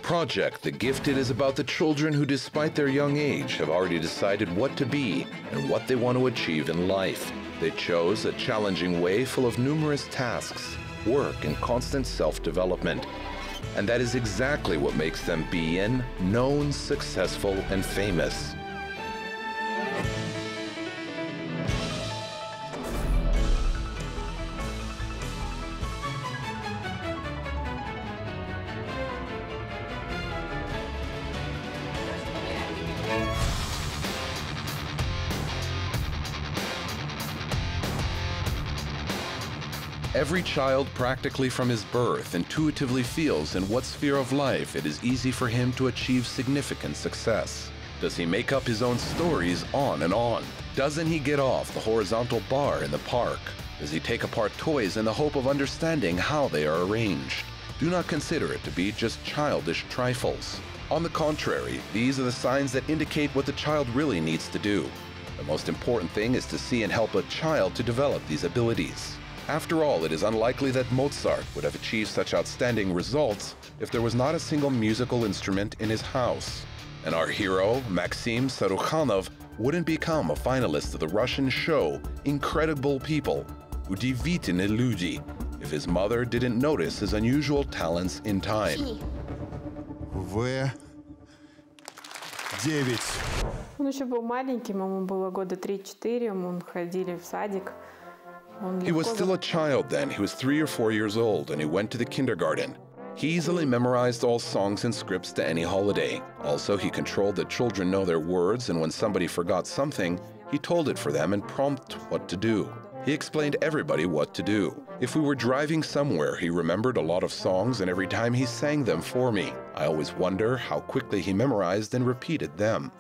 Project The Gifted is about the children who, despite their young age, have already decided what to be and what they want to achieve in life. They chose a challenging way full of numerous tasks, work, and constant self-development. And that is exactly what makes them be known, successful, and famous. Every child, practically from his birth, intuitively feels in what sphere of life it is easy for him to achieve significant success. Does he make up his own stories on and on? Doesn't he get off the horizontal bar in the park? Does he take apart toys in the hope of understanding how they are arranged? Do not consider it to be just childish trifles. On the contrary, these are the signs that indicate what the child really needs to do. The most important thing is to see and help a child to develop these abilities. After all, it is unlikely that Mozart would have achieved such outstanding results if there was not a single musical instrument in his house. And our hero, Maxim Sarukhanov, wouldn't become a finalist of the Russian show Incredible People, Удивительные люди, if his mother didn't notice his unusual talents in time. В9. Он еще был маленьким, ему было года 3-4, мы ходили в садик. He was still a child then. He was 3 or 4 years old, and he went to the kindergarten. He easily memorized all songs and scripts to any holiday. Also, he controlled that children know their words, and when somebody forgot something, he told it for them and prompted what to do. He explained everybody what to do. If we were driving somewhere, he remembered a lot of songs, and every time he sang them for me. I always wonder how quickly he memorized and repeated them.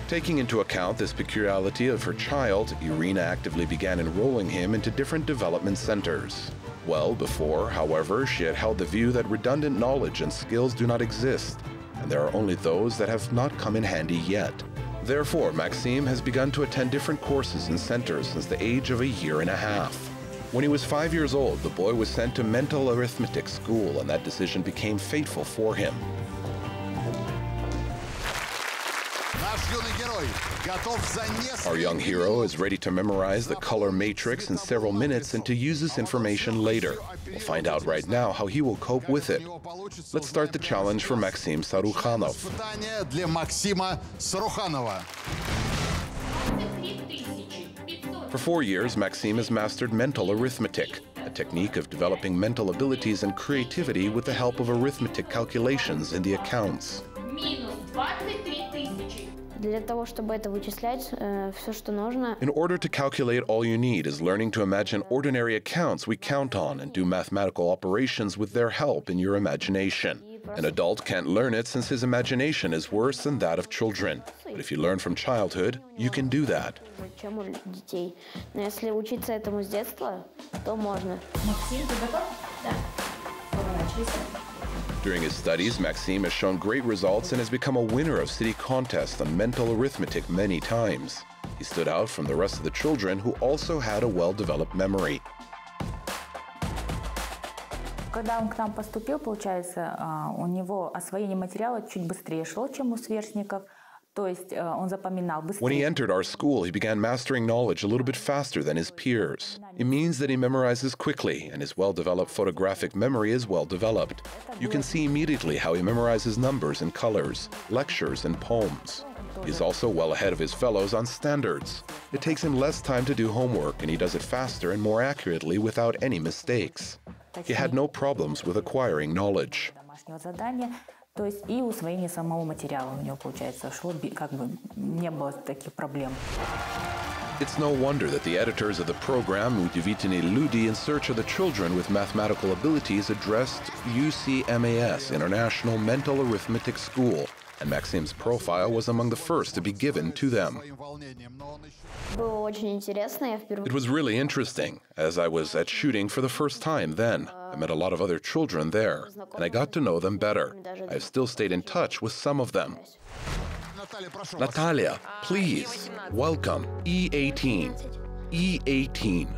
Taking into account this peculiarity of her child, Irina actively began enrolling him into different development centers. Well before, however, she had held the view that redundant knowledge and skills do not exist, and there are only those that have not come in handy yet. Therefore, Maxim has begun to attend different courses and centers since the age of 1.5 years. When he was 5 years old, the boy was sent to mental arithmetic school, and that decision became fateful for him. Our young hero is ready to memorize the color matrix in several minutes and to use this information later. We'll find out right now how he will cope with it. Let's start the challenge for Maxim Sarukhanov. For 4 years, Maxim has mastered mental arithmetic, a technique of developing mental abilities and creativity with the help of arithmetic calculations in the accounts. In order to calculate, all you need is learning to imagine ordinary accounts we count on and do mathematical operations with their help in your imagination. An adult can't learn it since his imagination is worse than that of children. But if you learn from childhood, you can do that. During his studies, Maxim has shown great results and has become a winner of city contests on mental arithmetic many times. He stood out from the rest of the children who also had a well-developed memory. Когда он к нам поступил, получается, у него освоение материала чуть быстрее шло, чем у сверстников. When he entered our school, he began mastering knowledge a little bit faster than his peers. It means that he memorizes quickly, and his well-developed photographic memory is well-developed. You can see immediately how he memorizes numbers and colors, lectures and poems. He is also well ahead of his fellows on standards. It takes him less time to do homework, and he does it faster and more accurately without any mistakes. He had no problems with acquiring knowledge. То есть и усвоение самого материала у него, получается, шло, как бы не было таких проблем. It's no wonder that the editors of the program Удивительные люди in search of the children with mathematical abilities addressed UCMAS, International Mental Arithmetic School, and Maxim's profile was among the first to be given to them. It was really interesting, as I was at shooting for the first time then. I met a lot of other children there, and I got to know them better. I've still stayed in touch with some of them. Natalia, please, welcome, E18. E18.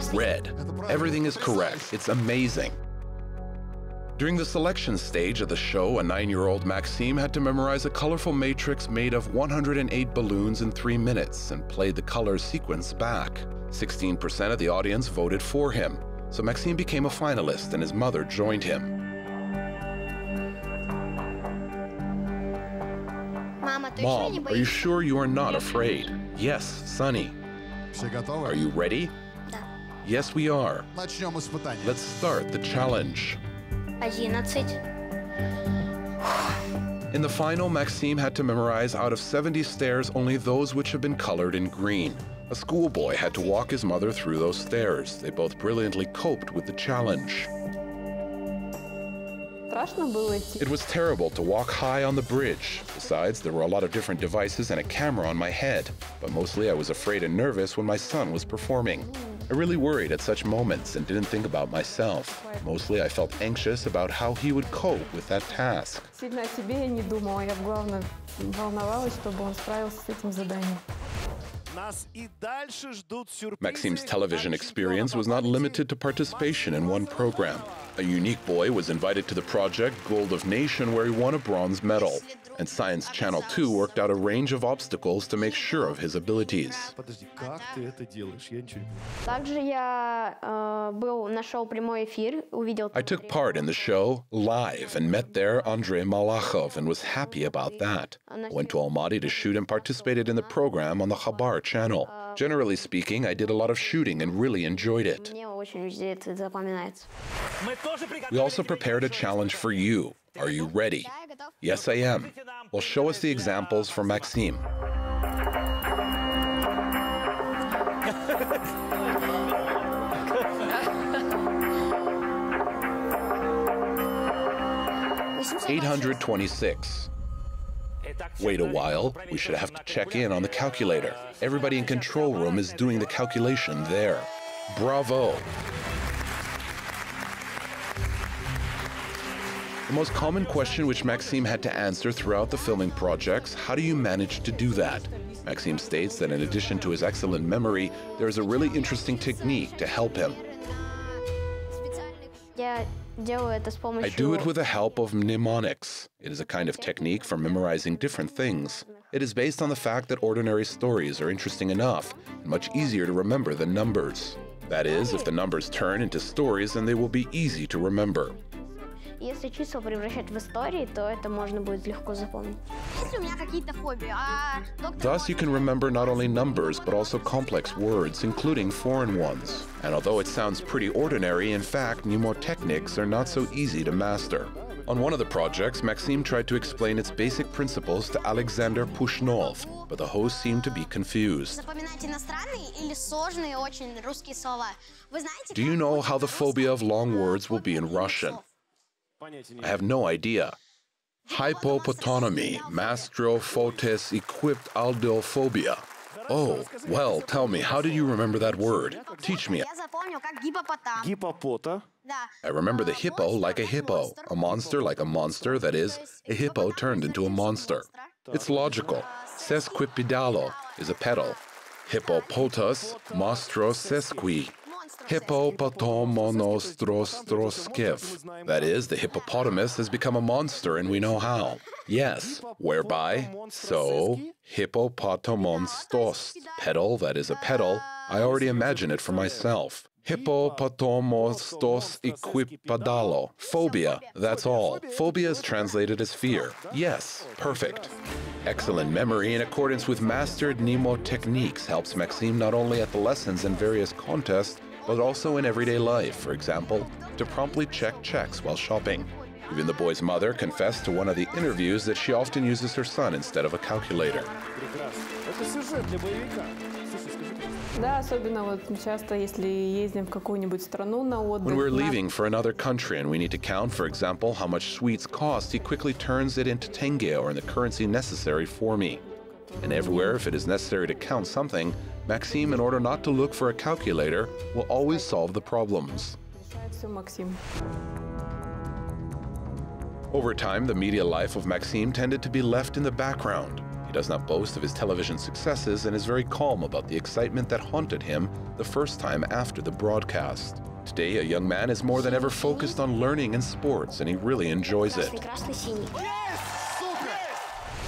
Red. Everything is correct. It's amazing. During the selection stage of the show, a 9-year-old Maxim had to memorize a colorful matrix made of 108 balloons in 3 minutes and played the color sequence back. 16% of the audience voted for him, so Maxim became a finalist and his mother joined him. Mom, are you sure you are not afraid? Yes, Sonny. Are you ready? Yes, we are. Let's start the challenge. 11. In the final, Maxim had to memorize out of 70 stairs only those which have been colored in green. A schoolboy had to walk his mother through those stairs. They both brilliantly coped with the challenge. It was terrible to walk high on the bridge. Besides, there were a lot of different devices and a camera on my head. But mostly I was afraid and nervous when my son was performing. I really worried at such moments and didn't think about myself. Mostly I felt anxious about how he would cope with that task. Maxim's television experience was not limited to participation in one program. A unique boy was invited to the project Gold of Nation, where he won a bronze medal. And Science Channel 2 worked out a range of obstacles to make sure of his abilities. I took part in the show live and met there Andrei Malachov and was happy about that. I went to Almaty to shoot and participated in the program on the Khabar channel. Generally speaking, I did a lot of shooting and really enjoyed it. We also prepared a challenge for you. Are you ready? Yes, I am. Well, show us the examples for Maxim. $826. Wait a while, we should have to check in on the calculator. Everybody in control room is doing the calculation there. Bravo! The most common question which Maxim had to answer throughout the filming projects: how do you manage to do that? Maxim states that in addition to his excellent memory, there is a really interesting technique to help him. I do it with the help of mnemonics. It is a kind of technique for memorizing different things. It is based on the fact that ordinary stories are interesting enough and much easier to remember than numbers. That is, if the numbers turn into stories, then they will be easy to remember. Если числа превращать в истории, то это можно будет легко запомнить. Если у меня какие-то фобии, Thus, you can remember not only numbers, but also complex words, including foreign ones. And although it sounds pretty ordinary, in fact, mnemotechnics are not so easy to master. On one of the projects, Maxim tried to explain its basic principles to Alexander Pushnov, but the host seemed to be confused. Do you know how the phobia of long words will be in Russian? I have no idea. Hypopotonomy, mastrophotes equipped aldophobia. Oh, well, tell me, how did you remember that word? Teach me. I remember the hippo like a hippo, a monster like a monster, that is, a hippo turned into a monster. It's logical. Sesquipedalo is a pedal. Hippopotas, mostros sesqui. Hippopotomonostrostroskiv. That is, the hippopotamus has become a monster, and we know how. Yes, whereby? So, hippopotomonstos. Pedal, that is a pedal. I already imagine it for myself. Hippopotomostos equipadalo. Phobia, that's all. Phobia is translated as fear. Yes, perfect. Excellent memory in accordance with mastered mnemotechniques helps Maxim not only at the lessons and various contests, but also in everyday life, for example, to promptly check checks while shopping. Even the boy's mother confessed to one of the interviews that she often uses her son instead of a calculator. When we're leaving for another country and we need to count, for example, how much sweets cost, he quickly turns it into tenge, or in the currency necessary for me. And everywhere, if it is necessary to count something, Maxim, in order not to look for a calculator, will always solve the problems. Over time, the media life of Maxim tended to be left in the background. He does not boast of his television successes and is very calm about the excitement that haunted him the first time after the broadcast. Today, a young man is more than ever focused on learning and sports, and he really enjoys it.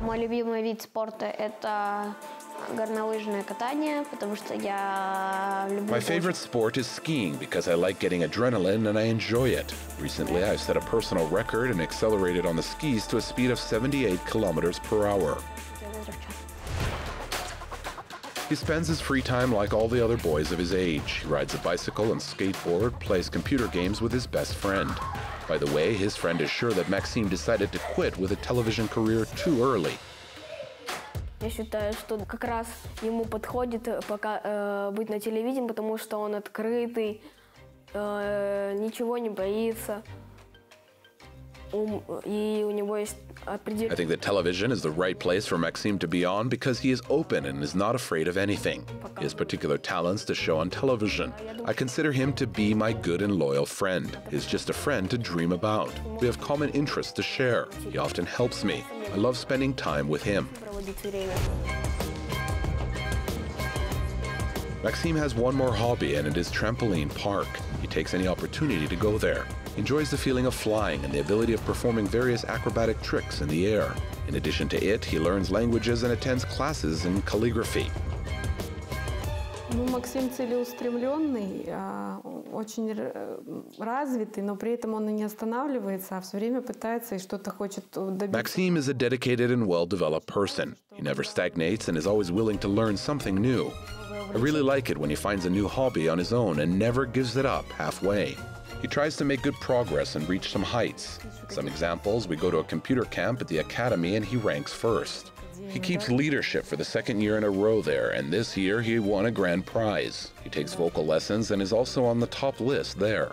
Мой любимый вид спорта – это горнолыжное катание, потому что я люблю... My favorite sport is skiing because I like getting adrenaline and I enjoy it. Recently, I've set a personal record and accelerated on the skis to a speed of 78 kilometers per hour. He spends his free time like all the other boys of his age. He rides a bicycle and skateboard, plays computer games with his best friend. By the way, his friend is sure that Maxim decided to quit with a television career too early. Я считаю, что как раз ему подходит пока быть на телевидении, потому что он открытый, ничего не боится. И у него есть определенный... I think that television is the right place for Maxim to be on because he is open and is not afraid of anything. He has particular talents to show on television. I consider him to be my good and loyal friend. He's just a friend to dream about. We have common interests to share. He often helps me. I love spending time with him. Maxim has one more hobby, and it is trampoline park. He takes any opportunity to go there. He enjoys the feeling of flying and the ability of performing various acrobatic tricks in the air. In addition to it, he learns languages and attends classes in calligraphy. Ну, Максим целеустремленный, очень развитый, но при этом он и не останавливается, а все время пытается и что-то хочет добиться. Maxim is a dedicated and well-developed person. He never stagnates and is always willing to learn something new. I really like it when he finds a new hobby on his own and never gives it up halfway. He tries to make good progress and reach some heights. Some examples, we go to a computer camp at the academy and he ranks first. He keeps leadership for the second year in a row there, and this year he won a grand prize. He takes vocal lessons and is also on the top list there.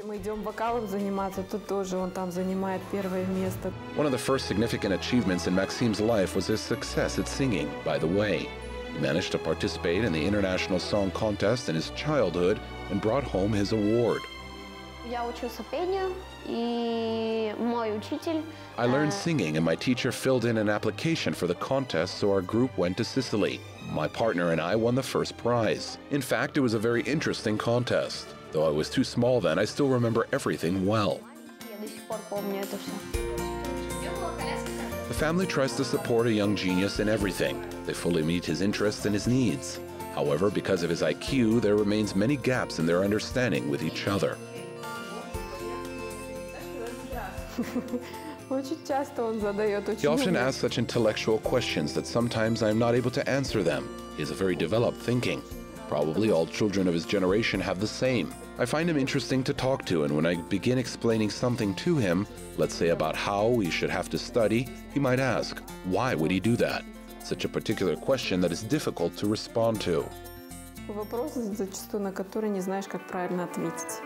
Мы идем вокалом заниматься, тут тоже он там занимает первое место. One of the first significant achievements in Maxim's life was his success at singing, by the way. He managed to participate in the International Song Contest in his childhood and brought home his award. Я учился пению, и мой учитель... I learned singing, and my teacher filled in an application for the contest, so our group went to Sicily. My partner and I won the first prize. In fact, it was a very interesting contest. Though I was too small then, I still remember everything well. Я до сих пор помню это все. The family tries to support a young genius in everything. They fully meet his interests and his needs. However, because of his IQ, there remains many gaps in their understanding with each other. He often asks such intellectual questions that sometimes I am not able to answer them. He has a very developed thinking. Probably all children of his generation have the same. I find him interesting to talk to, and when I begin explaining something to him, let's say about how he should have to study, he might ask, why would he do that? Such a particular question that is difficult to respond to. Вопросы, зачастую на которые не знаешь, как правильно ответить.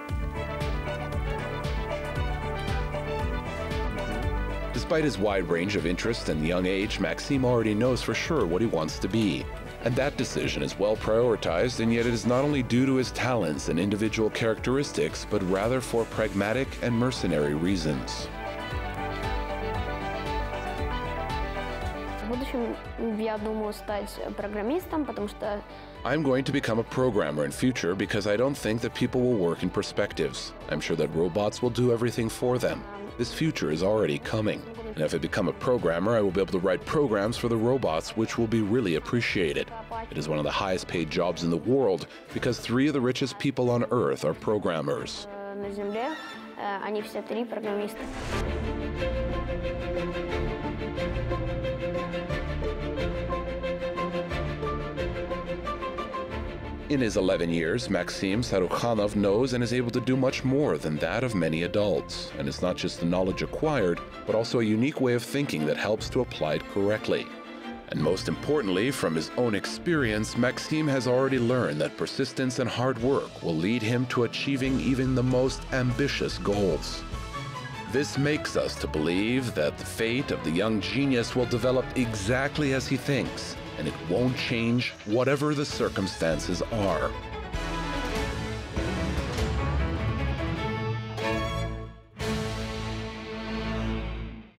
Despite his wide range of interest and young age, Maxim already knows for sure what he wants to be. And that decision is well prioritized, and yet it is not only due to his talents and individual characteristics, but rather for pragmatic and mercenary reasons. В будущем я думаю стать программистом, потому что... I'm going to become a programmer in future because I don't think that people will work in perspectives. I'm sure that robots will do everything for them. This future is already coming. And if I become a programmer, I will be able to write programs for the robots, which will be really appreciated. It is one of the highest paid jobs in the world because 3 of the richest people on Earth are programmers. На Земле они все 3 программисты. In his 11 years, Maxim Sarukhanov knows and is able to do much more than that of many adults. And it's not just the knowledge acquired, but also a unique way of thinking that helps to apply it correctly. And most importantly, from his own experience, Maxim has already learned that persistence and hard work will lead him to achieving even the most ambitious goals. This makes us to believe that the fate of the young genius will develop exactly as he thinks, and it won't change whatever the circumstances are.